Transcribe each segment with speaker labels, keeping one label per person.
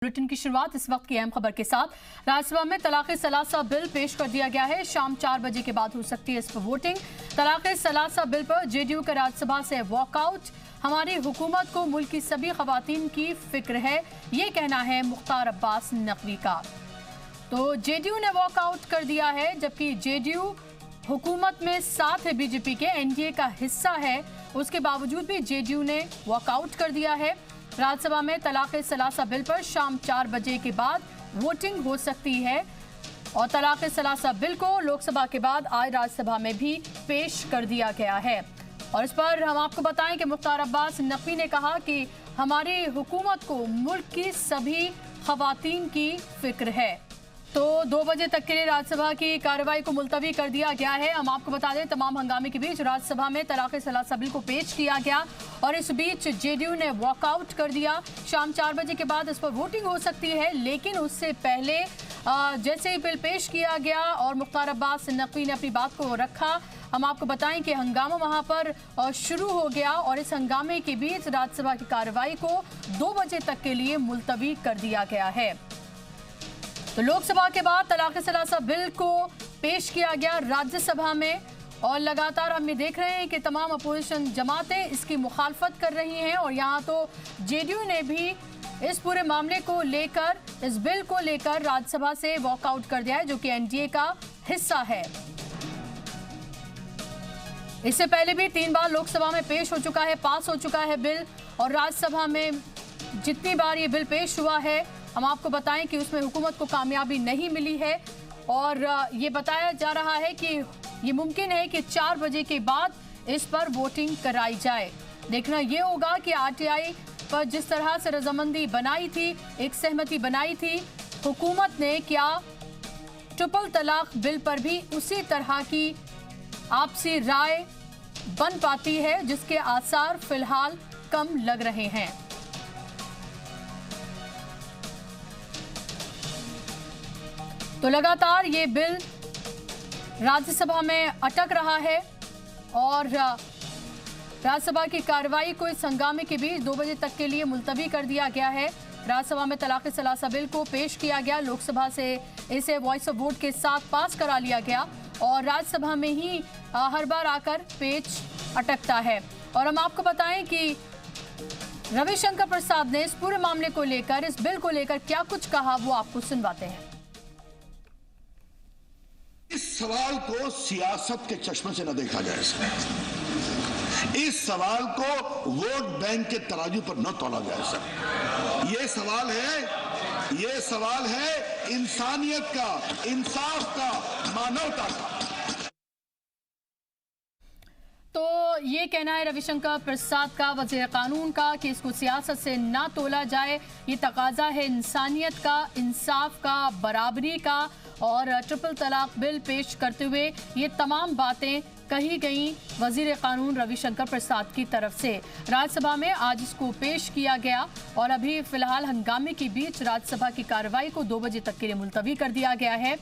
Speaker 1: Bulletin की शुरुआत इस वक्त की अहम खबर के साथ। राज्यसभा में तलाक़ सलासा बिल पेश कर दिया गया है। शाम 4 बजे के बाद हो सकती है इस पर वोटिंग। तलाक़ सलासा बिल पर जेडीयू का राज्यसभा से वॉकआउट। हमारी हुकूमत को मुल्क की सभी खवातीन की फिक्र है, ये कहना है मुख्तार अब्बास नकवी का। तो जेडीयू ने वॉकआउट कर दिया है, जबकि जेडीयू हुकूमत में साथ है बीजेपी के, एनडीए का हिस्सा है। उसके बावजूद भी जेडीयू ने वॉकआउट कर दिया है। राज्यसभा में तलाक़ सलासा बिल पर शाम 4 बजे के बाद वोटिंग हो सकती है और तलाक़ सलासा बिल को लोकसभा के बाद आज राज्यसभा में भी पेश कर दिया गया है। और इस पर हम आपको बताएं कि मुख्तार अब्बास नकवी ने कहा कि हमारी हुकूमत को मुल्क की सभी खवातीन की फिक्र है। तो 2 बजे तक के लिए राज्यसभा की कार्रवाई को मुलतवी कर दिया गया है। हम आपको बता दें, तमाम हंगामे के बीच राज्यसभा में तलाक़ सलासा बिल को पेश किया गया और इस बीच जेडीयू ने वॉकआउट कर दिया। शाम 4 बजे के बाद इस पर वोटिंग हो सकती है, लेकिन उससे पहले जैसे ही बिल पेश किया गया और मुख्तार अब्बास नकवी ने अपनी बात को रखा, हम आपको बताएं कि हंगामा वहां पर शुरू हो गया और इस हंगामे के बीच राज्यसभा की कार्रवाई को 2 बजे तक के लिए मुलतवी कर दिया गया है। तो लोकसभा के बाद तलाक़ सलासा बिल को पेश किया गया राज्यसभा में और लगातार हम ये देख रहे हैं कि तमाम अपोजिशन जमातें इसकी मुखालफत कर रही हैं और यहाँ तो जेडीयू ने भी इस पूरे मामले को लेकर, इस बिल को लेकर राज्यसभा से वॉकआउट कर दिया है, जो कि एनडीए का हिस्सा है। इससे पहले भी 3 बार लोकसभा में पेश हो चुका है, पास हो चुका है बिल, और राज्यसभा में जितनी बार ये बिल पेश हुआ है, हम आपको बताएं कि उसमें हुकूमत को कामयाबी नहीं मिली है और ये बताया जा रहा है कि ये मुमकिन है कि 4 बजे के बाद इस पर वोटिंग कराई जाए। देखना ये होगा कि आरटीआई पर जिस तरह से रजामंदी बनाई थी, एक सहमति बनाई थी हुकूमत ने, क्या ट्रिपल तलाक बिल पर भी उसी तरह की आपसी राय बन पाती है, जिसके आसार फिलहाल कम लग रहे हैं। तो लगातार ये बिल राज्यसभा में अटक रहा है और राज्यसभा की कार्रवाई को इस हंगामे के बीच 2 बजे तक के लिए मुलतवी कर दिया गया है। राज्यसभा में तलाक़ सलासा बिल को पेश किया गया, लोकसभा से इसे वॉइस ऑफ वोट के साथ पास करा लिया गया और राज्यसभा में ही हर बार आकर पेच अटकता है। और हम आपको बताएं कि रविशंकर प्रसाद ने इस पूरे मामले को लेकर, इस बिल को लेकर क्या कुछ कहा, वो आपको सुनवाते हैं।
Speaker 2: इस सवाल को सियासत के चश्मे से न देखा जाए सर। इस सवाल को वोट बैंक के तराजू पर न तोला जाए सर। ये सवाल है इंसानियत का, इंसाफ का, मानवता का।
Speaker 1: तो ये कहना है रविशंकर प्रसाद का, वज़ीर कानून का, कि इसको सियासत से ना तोला जाए। ये तकाजा है इंसानियत का, इंसाफ का, बराबरी का। और ट्रिपल तलाक बिल पेश करते हुए ये तमाम बातें कही गई वज़ीर कानून रविशंकर प्रसाद की तरफ से। राज्यसभा में आज इसको पेश किया गया और अभी फिलहाल हंगामे के बीच राज्यसभा की कार्रवाई को 2 बजे तक के लिए मुलतवी कर दिया गया है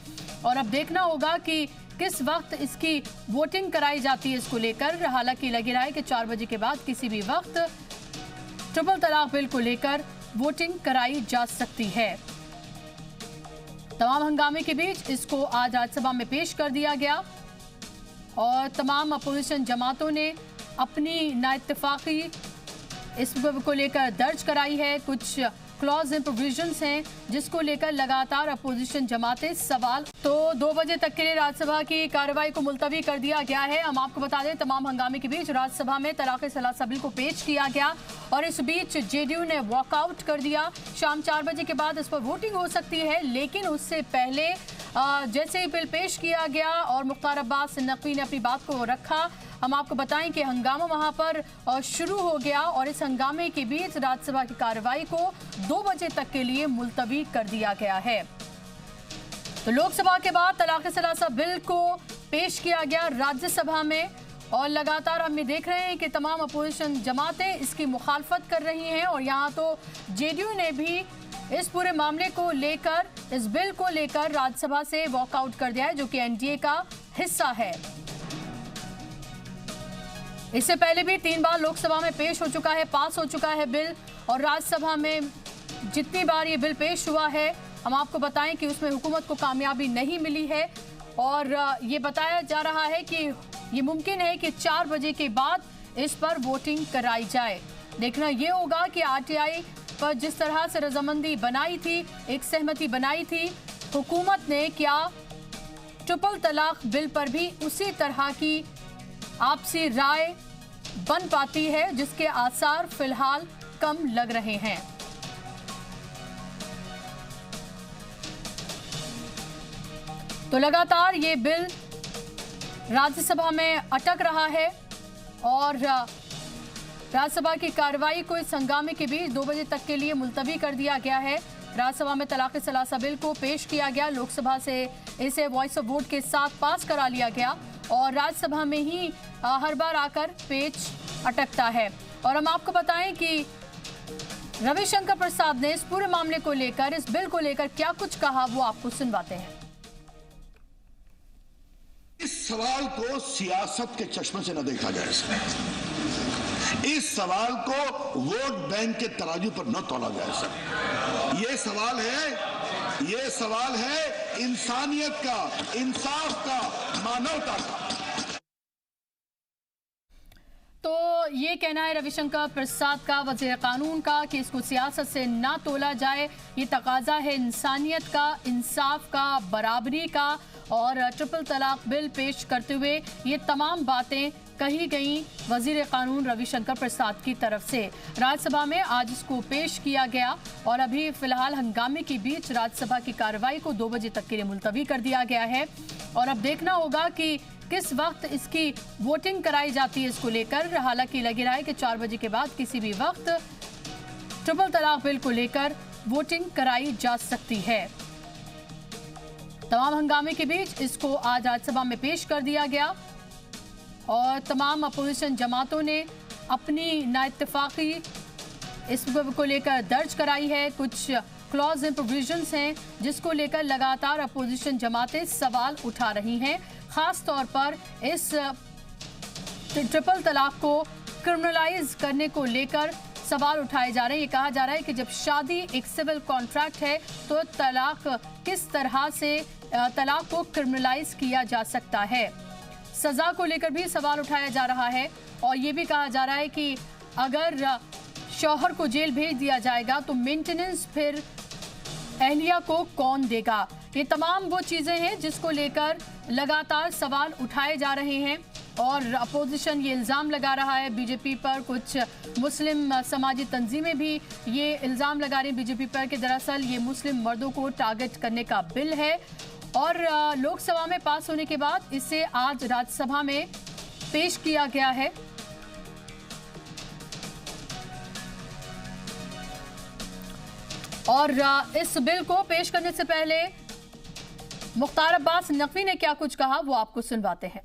Speaker 1: और अब देखना होगा कि किस वक्त इसकी वोटिंग कराई जाती है इसको लेकर। हालांकि लग रहा है कि 4 बजे के बाद किसी भी वक्त ट्रिपल तलाक बिल को लेकर वोटिंग कराई जा सकती है। तमाम हंगामे के बीच इसको आज राज्यसभा में पेश कर दिया गया और तमाम अपोजिशन जमातों ने अपनी नाइत्तेफाकी इस को लेकर दर्ज कराई है। कुछ क्लॉज एंड प्रोविजंस हैं जिसको लेकर लगातार अपोजिशन जमातें सवाल। तो 2 बजे तक के लिए राज्यसभा की कार्रवाई को मुलतवी कर दिया गया है। हम आपको बता दें, तमाम हंगामे के बीच राज्यसभा में तलाक़ सलासा बिल को पेश किया गया और इस बीच जेडीयू ने वॉकआउट कर दिया। शाम 4 बजे के बाद इस पर वोटिंग हो सकती है, लेकिन उससे पहले जैसे ही बिल पेश किया गया और मुख्तार अब्बास नकवी ने अपनी बात को रखा, हम आपको बताएं कि हंगामा वहां पर शुरू हो गया और इस हंगामे के बीच राज्यसभा की कार्रवाई को 2 बजे तक के लिए मुलतवी कर दिया गया है। तो लोकसभा के बाद तलाक़ सलासा बिल को पेश किया गया राज्यसभा में और लगातार हम ये देख रहे हैं कि तमाम अपोजिशन जमातें इसकी मुखालफत कर रही हैं और यहाँ तो जेडीयू ने भी इस पूरे मामले को लेकर, इस बिल को लेकर राज्यसभा से वॉकआउट कर दिया है, जो कि एनडीए का हिस्सा है। इससे पहले भी 3 बार लोकसभा में पेश हो चुका है, पास हो चुका है बिल और राज्यसभा में जितनी बार ये बिल पेश हुआ है, हम आपको बताएं कि उसमें हुकूमत को कामयाबी नहीं मिली है और ये बताया जा रहा है कि ये मुमकिन है कि 4 बजे के बाद इस पर वोटिंग कराई जाए। देखना ये होगा कि आरटीआई पर जिस तरह से रजामंदी बनाई थी, एक सहमति बनाई थी हुकूमत ने, क्या ट्रिपल तलाक बिल पर भी उसी तरह की आपसी राय बन पाती है, जिसके आसार फिलहाल कम लग रहे हैं। तो लगातार ये बिल राज्यसभा में अटक रहा है और राज्यसभा की कार्रवाई को इस हंगामे के बीच 2 बजे तक के लिए मुलतवी कर दिया गया है। राज्यसभा में तलाक़ सलासा बिल को पेश किया गया, लोकसभा से इसे वॉइस ऑफ वोट के साथ पास करा लिया गया और राज्यसभा में ही हर बार आकर पेच अटकता है। और हम आपको बताएं कि रविशंकर प्रसाद ने इस पूरे मामले को लेकर, इस बिल को लेकर क्या कुछ कहा, वो आपको सुनवाते हैं।
Speaker 2: इस सवाल को सियासत के चश्मे से न देखा जाए सर। इस सवाल को वोट बैंक के तराजू पर न तोला जाए सर। ये सवाल है इंसानियत का, इंसाफ का, मानवता का।
Speaker 1: तो ये कहना है रविशंकर प्रसाद का, वज़ीर कानून का, कि इसको सियासत से ना तोला जाए। ये तकाजा है इंसानियत का, इंसाफ का, बराबरी का। और ट्रिपल तलाक बिल पेश करते हुए ये तमाम बातें कही गई वज़ीर कानून रविशंकर प्रसाद की तरफ से। राज्यसभा में आज इसको पेश किया गया और अभी फिलहाल हंगामे के बीच राज्यसभा की कार्रवाई को 2 बजे तक के लिए मुलतवी कर दिया गया है और अब देखना होगा कि किस वक्त इसकी वोटिंग कराई जाती है इसको लेकर। हालांकि लग रहा है कि 4 बजे के बाद किसी भी वक्त ट्रिपल तलाक बिल को लेकर वोटिंग कराई जा सकती है। तमाम हंगामे के बीच इसको आज राज्यसभा में पेश कर दिया गया और तमाम अपोजिशन जमातों ने अपनी नाइत्तेफाकी इस को लेकर दर्ज कराई है। कुछ क्लॉज एंड प्रोविजंस हैं जिसको लेकर लगातार अपोजिशन जमातें सवाल उठा रही हैं। खास तौर पर इस ट्रिपल तलाक को क्रिमिनलाइज करने को लेकर सवाल उठाए जा रहे हैं। ये कहा जा रहा है कि जब शादी एक सिविल कॉन्ट्रैक्ट है तो तलाक किस तरह से तलाक को क्रिमिनलाइज किया जा सकता है। सजा को लेकर भी सवाल उठाया जा रहा है और ये भी कहा जा रहा है कि अगर शौहर को जेल भेज दिया जाएगा तो मेंटेनेंस फिर अहलिया को कौन देगा। ये तमाम वो चीज़ें हैं जिसको लेकर लगातार सवाल उठाए जा रहे हैं और अपोजिशन ये इल्ज़ाम लगा रहा है बीजेपी पर। कुछ मुस्लिम समाजी तंजीमें भी ये इल्ज़ाम लगा रही हैं बीजेपी पर कि दरअसल ये मुस्लिम मर्दों को टारगेट करने का बिल है और लोकसभा में पास होने के बाद इसे आज राज्यसभा में पेश किया गया है। और इस बिल को पेश करने से पहले मुख्तार अब्बास नकवी ने क्या कुछ कहा वो आपको सुनवाते हैं।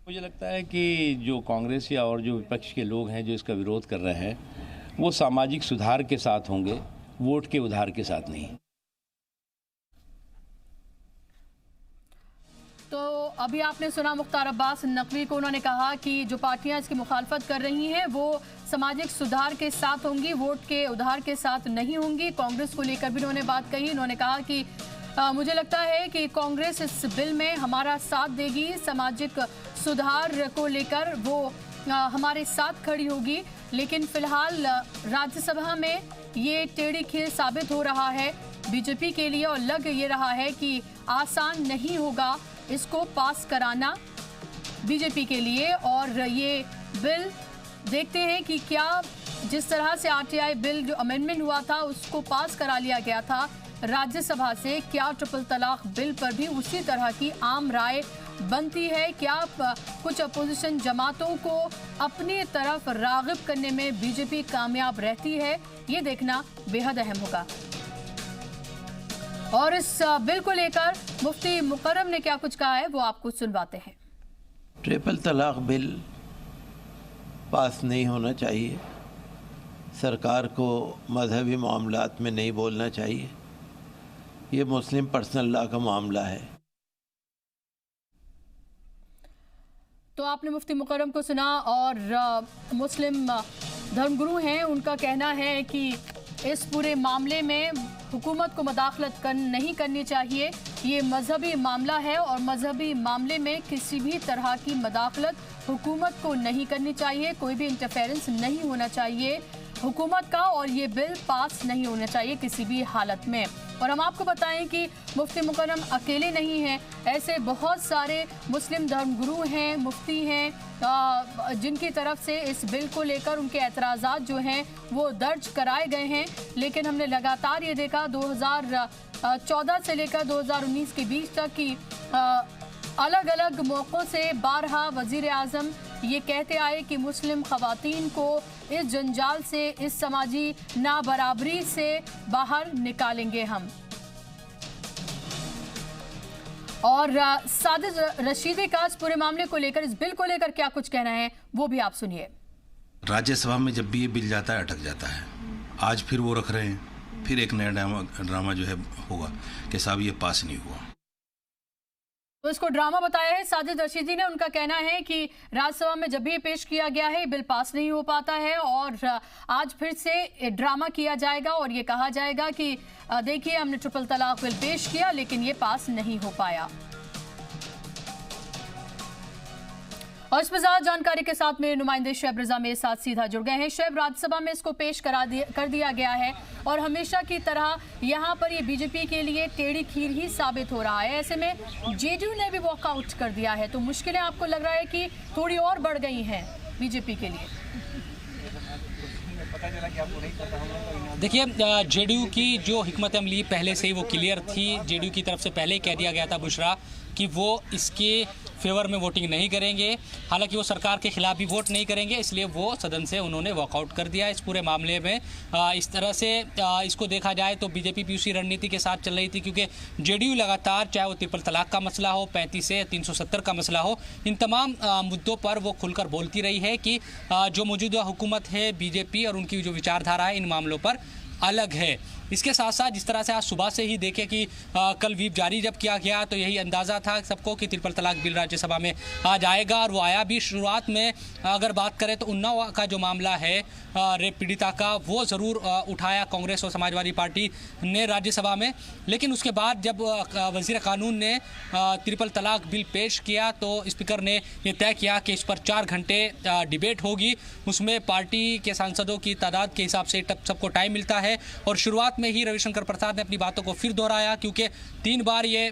Speaker 3: मुझे लगता है कि जो कांग्रेस या और जो विपक्ष के लोग हैं जो इसका विरोध कर रहे हैं वो सामाजिक सुधार के साथ होंगे, वोट के उधार के साथ नहीं।
Speaker 1: तो अभी आपने सुना मुख्तार अब्बास नकवी को, उन्होंने कहा कि जो पार्टियां इसकी मुखालफत कर रही हैं वो सामाजिक सुधार के साथ होंगी, वोट के उधार के साथ नहीं होंगी। कांग्रेस को लेकर भी उन्होंने बात कही। उन्होंने कहा कि मुझे लगता है कि कांग्रेस इस बिल में हमारा साथ देगी, सामाजिक सुधार को लेकर वो हमारे साथ खड़ी होगी, लेकिन फिलहाल राज्यसभा में ये टेढ़ी खीर साबित हो रहा है बीजेपी के लिए और लग ये रहा है कि आसान नहीं होगा इसको पास कराना बीजेपी के लिए। और ये बिल देखते हैं कि क्या जिस तरह से आरटीआई बिल जो अमेंडमेंट हुआ था उसको पास करा लिया गया था राज्यसभा से, क्या ट्रिपल तलाक बिल पर भी उसी तरह की आम राय बनती है। क्या कुछ अपोजिशन जमातों को अपनी तरफ राग़िब करने में बीजेपी कामयाब रहती है, ये देखना बेहद अहम होगा। और इस बिल को लेकर मुफ्ती मुकर्रम ने क्या कुछ कहा है वो आपको सुनवाते हैं।
Speaker 4: ट्रिपल तलाक बिल पास नहीं होना चाहिए। सरकार को मजहबी मामलात में नहीं बोलना चाहिए। ये मुस्लिम पर्सनल लॉ का मामला है।
Speaker 1: तो आपने मुफ्ती मुकर्रम को सुना और मुस्लिम धर्मगुरु हैं, उनका कहना है कि इस पूरे मामले में हुकूमत को मदाखलत नहीं करनी चाहिए। ये मजहबी मामला है और मजहबी मामले में किसी भी तरह की मदाखलत हुकूमत को नहीं करनी चाहिए, कोई भी इंटरफेरेंस नहीं होना चाहिए हुकूमत का, और ये बिल पास नहीं होना चाहिए किसी भी हालत में। और हम आपको बताएं कि मुफ्ती मुकर्रम अकेले नहीं हैं, ऐसे बहुत सारे मुस्लिम धर्मगुरु हैं, मुफ्ती हैं जिनकी तरफ से इस बिल को लेकर उनके एतराज़ात जो हैं वो दर्ज कराए गए हैं। लेकिन हमने लगातार ये देखा 2014 से लेकर 2019 के बीच तक की अलग अलग मौक़ों से बारहा वज़ीर आज़म ये कहते आए कि मुस्लिम ख़वातीन को इस जंजाल से, इस समाजी नाबराबरी से बाहर निकालेंगे हम। और साजिद रशीदी का इस पूरे मामले को लेकर, इस बिल को लेकर क्या कुछ कहना है वो भी आप सुनिए।
Speaker 5: राज्यसभा में जब भी ये बिल जाता है अटक जाता है। आज फिर वो रख रहे हैं, फिर एक नया ड्रामा जो है होगा कि साहब ये पास नहीं हुआ।
Speaker 1: तो इसको ड्रामा बताया है साजिद रशीदी ने। उनका कहना है कि राज्यसभा में जब भी पेश किया गया है बिल पास नहीं हो पाता है और आज फिर से ड्रामा किया जाएगा और ये कहा जाएगा कि देखिए हमने ट्रिपल तलाक बिल पेश किया लेकिन ये पास नहीं हो पाया। और इस पर ज्यादा जानकारी के साथ मेरे नुमाइंदे शैब रजा मेरे साथ सीधा जुड़ गए हैं। शैब, राज्यसभा में इसको पेश कर दिया गया है और हमेशा की तरह यहाँ पर ये बीजेपी के लिए टेढ़ी खीर ही साबित हो रहा है। ऐसे में जेडीयू ने भी वॉकआउट कर दिया है, तो मुश्किलें आपको लग रहा है कि थोड़ी और बढ़ गई हैं बीजेपी के लिए?
Speaker 6: देखिए, जेडीयू की जो हिकमत अमली पहले से ही वो क्लियर थी। जेडीयू की तरफ से पहले ही कह दिया गया था बुशरा कि वो इसके फेवर में वोटिंग नहीं करेंगे, हालांकि वो सरकार के खिलाफ भी वोट नहीं करेंगे, इसलिए वो सदन से उन्होंने वॉकआउट कर दिया इस पूरे मामले में। इस तरह से इसको देखा जाए तो बीजेपी पीयूसी रणनीति के साथ चल रही थी, क्योंकि जेडीयू लगातार, चाहे वो ट्रिपल तलाक का मसला हो, 35 से 370 का मसला हो, इन तमाम मुद्दों पर वो खुलकर बोलती रही है कि जो मौजूदा हुकूमत है बीजेपी और उनकी जो विचारधारा है इन मामलों पर अलग है। इसके साथ साथ जिस तरह से आज सुबह से ही देखे कि कल व्हीप जारी जब किया गया तो यही अंदाज़ा था सबको कि ट्रिपल तलाक बिल राज्यसभा में आज आएगा और वो आया भी। शुरुआत में अगर बात करें तो उन्नाव का जो मामला है रेप पीड़िता का, वो ज़रूर उठाया कांग्रेस और समाजवादी पार्टी ने राज्यसभा में, लेकिन उसके बाद जब वज़ीर कानून ने ट्रिपल तलाक बिल पेश किया तो स्पीकर ने यह तय किया कि इस पर 4 घंटे डिबेट होगी। उसमें पार्टी के सांसदों की तादाद के हिसाब से सबको टाइम मिलता है और शुरुआत में ही रविशंकर प्रसाद ने अपनी बातों को फिर दोहराया, क्योंकि 3 बार ये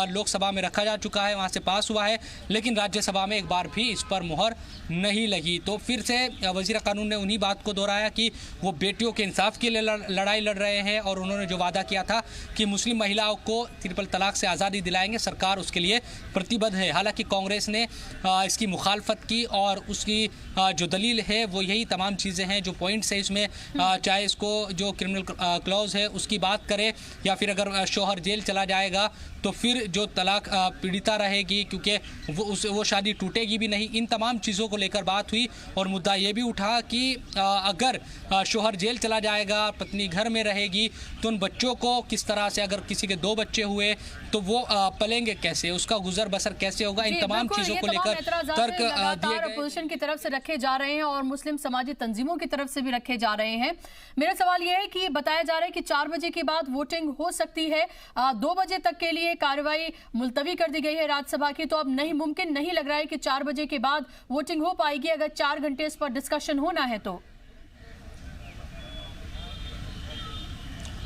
Speaker 6: लोकसभा में रखा जा चुका है, वहाँ से पास हुआ है, लेकिन राज्यसभा में एक बार भी इस पर मुहर नहीं लगी। तो फिर से वज़ीर कानून ने उन्हीं बात को दोहराया कि वो बेटियों के इंसाफ के लिए लड़ाई लड़ रहे हैं और उन्होंने जो वादा किया था कि मुस्लिम महिलाओं को ट्रिपल तलाक से आज़ादी दिलाएंगे, सरकार उसके लिए प्रतिबद्ध है। हालांकि कांग्रेस ने इसकी मुखालफत की और उसकी जो दलील है वो यही तमाम चीज़ें हैं, जो पॉइंट्स है इसमें, चाहे इसको जो क्रिमिनल क्लॉज है उसकी बात करें या फिर अगर शौहर जेल चला जाएगा तो फिर जो तलाक पीड़िता रहेगी, क्योंकि वो शादी टूटेगी भी नहीं। इन तमाम चीज़ों को लेकर बात हुई और मुद्दा ये भी उठा कि अगर शौहर जेल चला जाएगा, पत्नी घर में रहेगी, तो उन बच्चों को किस तरह से, अगर किसी के 2 बच्चे हुए तो वो पलेंगे कैसे, उसका गुजर बसर कैसे होगा, इन तमाम चीज़ों को लेकर तर्क दिए गए।
Speaker 1: अपोजिशन की तरफ से रखे जा रहे हैं और मुस्लिम समाजी तंजीमों की तरफ से भी रखे जा रहे हैं। मेरा सवाल यह है कि बताया जा रहा है कि 4 बजे के बाद वोटिंग हो सकती है, 2 बजे तक के लिए कार्रवाई मुलतवी कर दी गई है राज्यसभा की, तो अब मुमकिन नहीं लग रहा है कि 4 बजे के बाद वोटिंग हो पाएगी अगर 4 घंटे इस पर डिस्कशन होना है तो।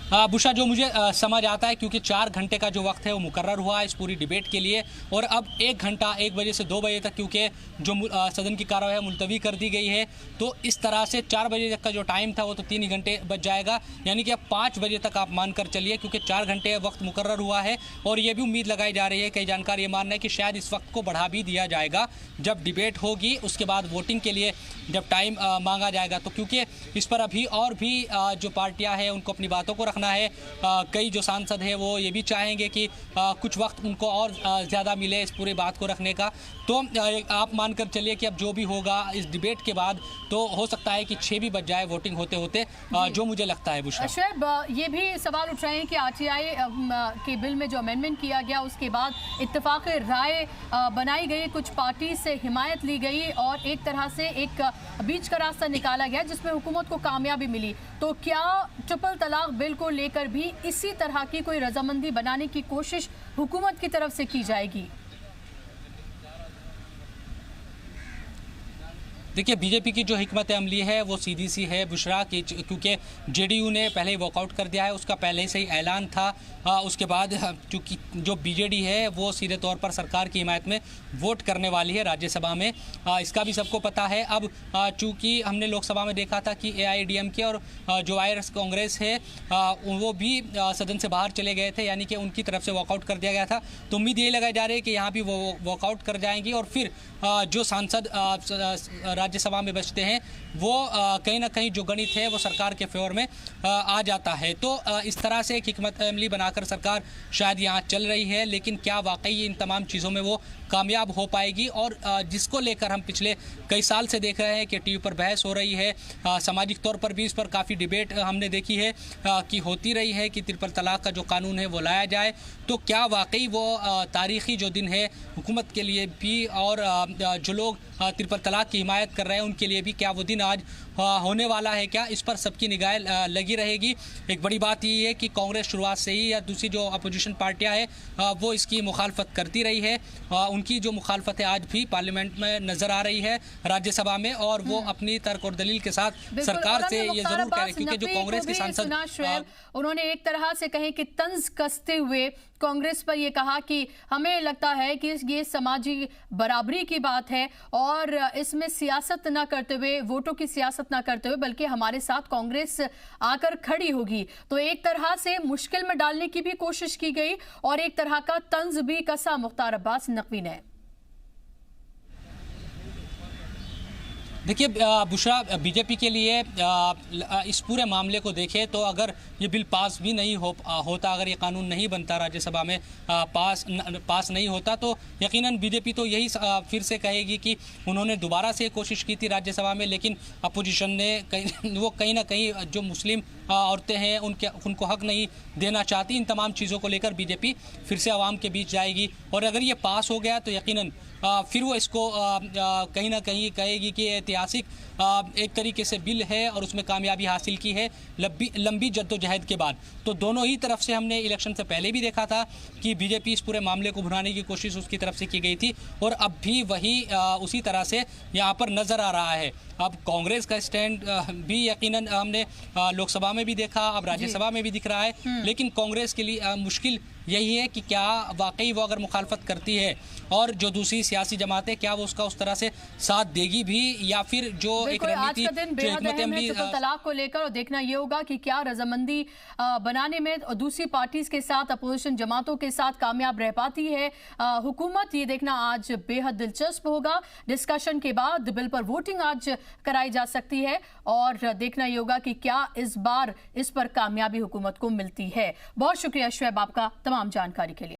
Speaker 6: बुशा, जो मुझे समझ आता है, क्योंकि 4 घंटे का जो वक्त है वो मुकर्रर हुआ है इस पूरी डिबेट के लिए और अब 1 घंटा 1 बजे से 2 बजे तक क्योंकि जो सदन की कार्रवाई है मुलतवी कर दी गई है, तो इस तरह से 4 बजे तक का जो टाइम था वो तो 3 ही घंटे बच जाएगा, यानी कि अब 5 बजे तक आप मानकर चलिए, क्योंकि 4 घंटे वक्त मुकर्रर हुआ है। और ये भी उम्मीद लगाई जा रही है, कई जानकार ये मानना है कि शायद इस वक्त को बढ़ा भी दिया जाएगा जब डिबेट होगी, उसके बाद वोटिंग के लिए जब टाइम मांगा जाएगा। तो क्योंकि इस पर अभी और भी जो पार्टियाँ हैं उनको अपनी बातों को रखना रखना है। कई जो सांसद हैं वो ये भी चाहेंगे कि कुछ वक्त उनको और ज़्यादा मिले इस पूरी बात को रखने का। तो आप मानकर चलिए कि अब जो भी होगा इस डिबेट के बाद तो हो सकता है कि 6 भी बज जाए वोटिंग होते होते, जो मुझे लगता है। बुशरा,
Speaker 1: शुएब, ये भी सवाल उठ रहे हैं कि आरटीआई के बिल में जो अमेंडमेंट किया गया उसके बाद इत्तेफाक राय बनाई गई, कुछ पार्टी से हिमायत ली गई और एक तरह से एक बीच का रास्ता निकाला गया जिसमें हुकूमत को कामयाबी मिली। तो क्या ट्रिपल तलाक बिल को लेकर भी इसी तरह की कोई रजामंदी बनाने की कोशिश हुकूमत की तरफ से की जाएगी?
Speaker 6: देखिए, बीजेपी की जो हिकमत अमली है वो सीधी सी है बुशरा, की क्योंकि जेडीयू ने पहले ही वॉकआउट कर दिया है, उसका पहले से ही ऐलान था। उसके बाद चूँकि जो बीजेडी है वो सीधे तौर पर सरकार की हिमायत में वोट करने वाली है राज्यसभा में, इसका भी सबको पता है। अब चूँकि हमने लोकसभा में देखा था कि AIADMK और जो वायरस कांग्रेस है वो भी सदन से बाहर चले गए थे, यानी कि उनकी तरफ से वॉकआउट कर दिया गया था। तो उम्मीद यही लगाई जा रही है कि यहाँ भी वो वॉकआउट कर जाएंगी और फिर जो सांसद राज्यसभा में बचते हैं वो कहीं ना कहीं जो गणित है वो सरकार के फेवर में आ जाता है। तो इस तरह से एक हिकमत अमली बनाकर सरकार शायद यहाँ चल रही है, लेकिन क्या वाकई इन तमाम चीज़ों में वो कामयाब हो पाएगी? और जिसको लेकर हम पिछले कई साल से देख रहे हैं कि टीवी पर बहस हो रही है, सामाजिक तौर पर भी इस पर काफ़ी डिबेट हमने देखी है कि होती रही है कि ट्रिपल तलाक का जो कानून है वो लाया जाए। तो क्या वाकई वो तारीखी जो दिन है हुकूमत के लिए भी और जो लोग ट्रिपल तलाक की हिमायत कर रहे हैं उनके लिए भी, क्या वो दिन आज होने वाला है क्या? इस पर सबकी निगाह लगी रहेगी। एक बड़ी बात ये है कि कांग्रेस शुरुआत से ही या दूसरी जो अपोजिशन पार्टियां हैं वो इसकी मुखालफत करती रही है। उनकी जो मुखालफत है आज भी पार्लियामेंट में नजर आ रही है, राज्यसभा में, और वो अपनी तर्क और दलील के साथ सरकार से ये जरूर कह रहे हैं, क्योंकि जो कांग्रेस के सांसद
Speaker 1: उन्होंने एक तरह से कहें कि तंज कसते हुए कांग्रेस पर यह कहा कि हमें लगता है कि ये समाजी बराबरी की बात है और इसमें सियासत ना करते हुए, वोटों की सियासत ना करते हुए, बल्कि हमारे साथ कांग्रेस आकर खड़ी होगी। तो एक तरह से मुश्किल में डालने की भी कोशिश की गई और एक तरह का तंज भी कसा मुख्तार अब्बास नकवी ने।
Speaker 6: देखिए बुशरा, बीजेपी के लिए इस पूरे मामले को देखें तो अगर ये बिल पास भी नहीं होता, अगर ये कानून नहीं बनता राज्यसभा में पास नहीं होता, तो यकीनन बीजेपी तो यही फिर से कहेगी कि उन्होंने दोबारा से कोशिश की थी राज्यसभा में, लेकिन अपोजिशन ने कहीं ना कहीं जो मुस्लिम औरतें हैं उनको हक नहीं देना चाहती। इन तमाम चीज़ों को लेकर बीजेपी फिर से आवाम के बीच जाएगी और अगर ये पास हो गया तो यकीनन फिर वो इसको कहीं ना कहीं कहेगी कि ऐतिहासिक एक तरीके से बिल है और उसमें कामयाबी हासिल की है लंबी जद्दोजहद के बाद। तो दोनों ही तरफ से हमने इलेक्शन से पहले भी देखा था कि बीजेपी इस पूरे मामले को भुनाने की कोशिश उसकी तरफ से की गई थी और अब भी वही उसी तरह से यहाँ पर नज़र आ रहा है। अब कांग्रेस का स्टैंड भी यकीनन हमने लोकसभा में भी देखा, अब राज्यसभा में भी दिख रहा है, लेकिन कांग्रेस के लिए मुश्किल यही है कि क्या वाकई वो अगर मुखालफत करती है और जो दूसरी सियासी जमातें क्या वो उसका उस तरह से साथ देगी भी, या फिर जो एक रणनीति जो हिकमत अमली
Speaker 1: तलाक को लेकर और देखना ये होगा कि क्या रजामंदी बनाने में दूसरी पार्टीज के साथ, अपोजिशन जमातों के साथ कामयाब रह पाती है हुकूमत, ये देखना आज बेहद दिलचस्प होगा। डिस्कशन के बाद बिल पर वोटिंग आज कराई जा सकती है और देखना ये होगा कि क्या इस बार इस पर कामयाबी हुकूमत को मिलती है। बहुत शुक्रिया शुएब आपका तमाम जानकारी के लिए।